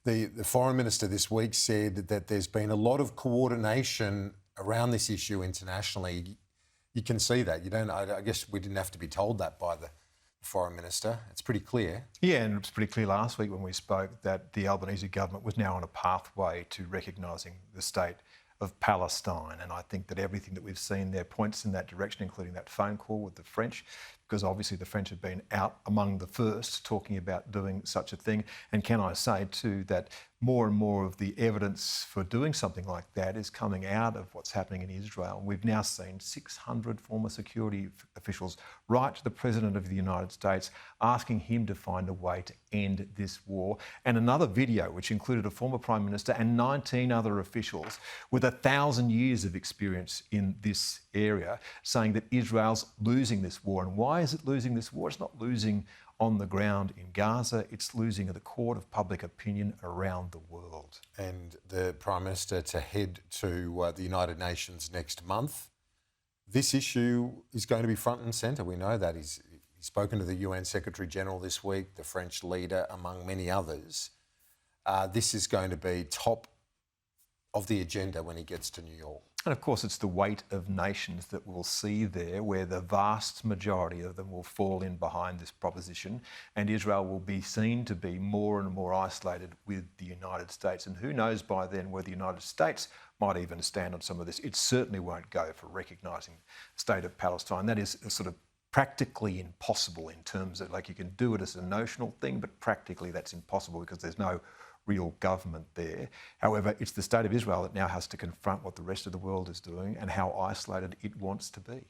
The Foreign Minister this week said that there's been a lot of coordination around this issue internationally. You can see that. I guess we didn't have to be told that by the Foreign Minister. It's pretty clear. Yeah, and it was pretty clear last week when we spoke that the Albanese government was now on a pathway to recognising the state of Palestine. And I think that everything that we've seen there points in that direction, including that phone call with the French, because obviously the French have been out among the first talking about doing such a thing. And can I say too that more and more of the evidence for doing something like that is coming out of what's happening in Israel. We've now seen 600 former security officials write to the President of the United States asking him to find a way to end this war. And another video which included a former Prime Minister and 19 other officials with 1,000 years of experience in this area saying that Israel's losing this war. And why is it losing this war? It's not losing on the ground in Gaza, it's losing at the court of public opinion around the world. And the Prime Minister to head to the United Nations next month. This issue is going to be front and centre. We know that. He's spoken to the UN Secretary-General this week, the French leader, among many others. This is going to be top of the agenda when he gets to New York. And of course, it's the weight of nations that we'll see there, where the vast majority of them will fall in behind this proposition, and Israel will be seen to be more and more isolated with the United States. And who knows by then where the United States might even stand on some of this. It certainly won't go for recognising the state of Palestine. That is sort of practically impossible in terms of, like, you can do it as a notional thing, but practically that's impossible because there's no real government there. However, it's the state of Israel that now has to confront what the rest of the world is doing and how isolated it wants to be.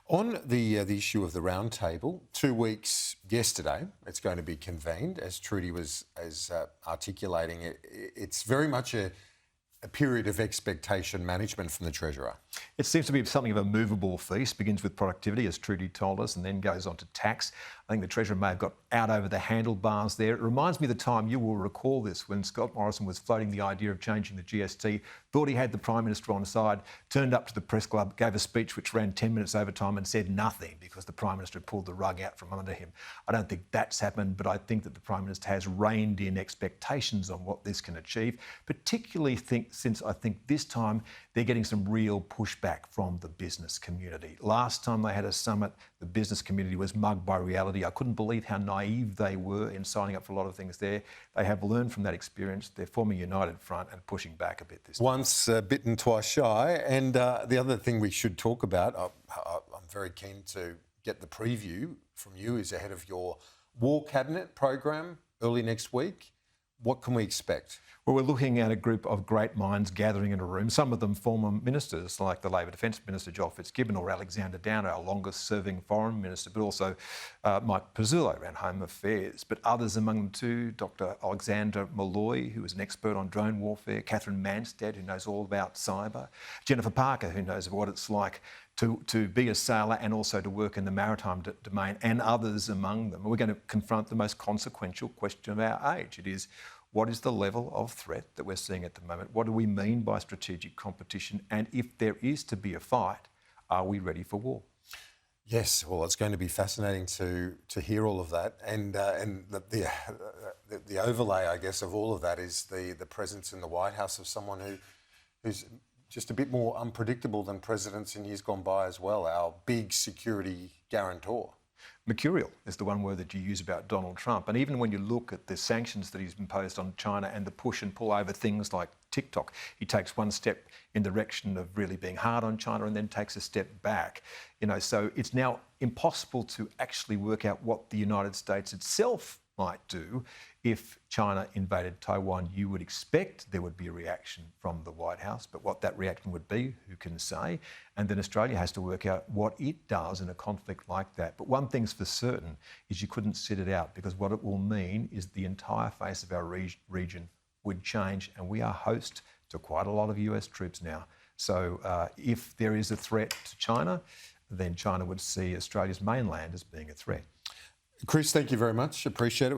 On the issue of the roundtable, 2 weeks yesterday, it's going to be convened, as Trudy was articulating it. It's very much a period of expectation management from the Treasurer. It seems to be something of a movable feast. Begins with productivity, as Trudy told us, and then goes on to tax. I think the Treasurer may have got out over the handlebars there. It reminds me of the time, you will recall this, when Scott Morrison was floating the idea of changing the GST, thought he had the Prime Minister on side, turned up to the press club, gave a speech which ran 10 minutes over time and said nothing because the Prime Minister had pulled the rug out from under him. I don't think that's happened, but I think that the Prime Minister has reined in expectations on what this can achieve, particularly since I think this time they're getting some real pushback from the business community. Last time they had a summit, the business community was mugged by reality. I couldn't believe how naive they were in signing up for a lot of things there. They have learned from that experience. They're forming a united front and pushing back a bit this time. Once bitten, twice shy. And the other thing we should talk about, I'm very keen to get the preview from you, is ahead of your War Cabinet program early next week. What can we expect? Well, we're looking at a group of great minds gathering in a room, some of them former ministers like the Labor Defence Minister Joel Fitzgibbon or Alexander Downer, our longest-serving Foreign Minister, but also Mike Pizzullo around Home Affairs. But others among them too, Dr Alexander Malloy, who is an expert on drone warfare, Catherine Manstead, who knows all about cyber, Jennifer Parker, who knows what it's like to be a sailor and also to work in the maritime domain, and others among them. We're going to confront the most consequential question of our age. It is, what is the level of threat that we're seeing at the moment? What do we mean by strategic competition? And if there is to be a fight, are we ready for war? Yes, well, it's going to be fascinating to hear all of that. And the overlay, I guess, of all of that is the presence in the White House of someone who's just a bit more unpredictable than presidents in years gone by as well, our big security guarantor. Mercurial is the one word that you use about Donald Trump. And even when you look at the sanctions that he's imposed on China and the push and pull over things like TikTok, he takes one step in the direction of really being hard on China and then takes a step back. So it's now impossible to actually work out what the United States itself might do if China invaded Taiwan. You would expect there would be a reaction from the White House, but what that reaction would be, who can say? And then Australia has to work out what it does in a conflict like that. But one thing's for certain is you couldn't sit it out, because what it will mean is the entire face of our region would change, and we are host to quite a lot of US troops now. So if there is a threat to China, then China would see Australia's mainland as being a threat. Chris, thank you very much. Appreciate it.